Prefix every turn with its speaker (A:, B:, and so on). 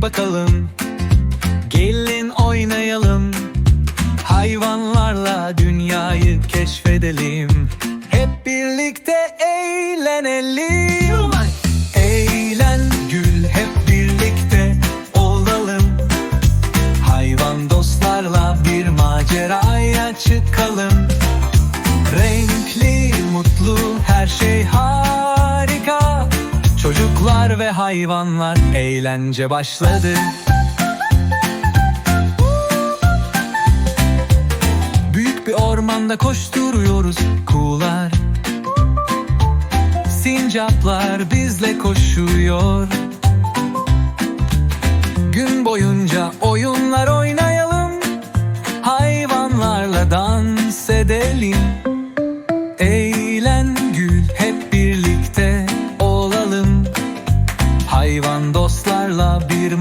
A: bakalım. Gelin oynayalım. Hayvanlarla dünyayı keşfedelim. Hep birlikte eğlenelim. Eğlen, gül, hep birlikte olalım. Hayvan dostlarla bir maceraya çıkalım. Renkli, mutlu, her şey harika. Çocuklar ve hayvanlar, eğlence başladı. Büyük bir ormanda koşturuyoruz, kuğular, sincaplar bizle koşuyor. Gün boyunca oyunlar oynayalım. Hayvanlarla dans edelim. Eğlen, gül, hep birlikte olalım. Hayvan dostlarla bir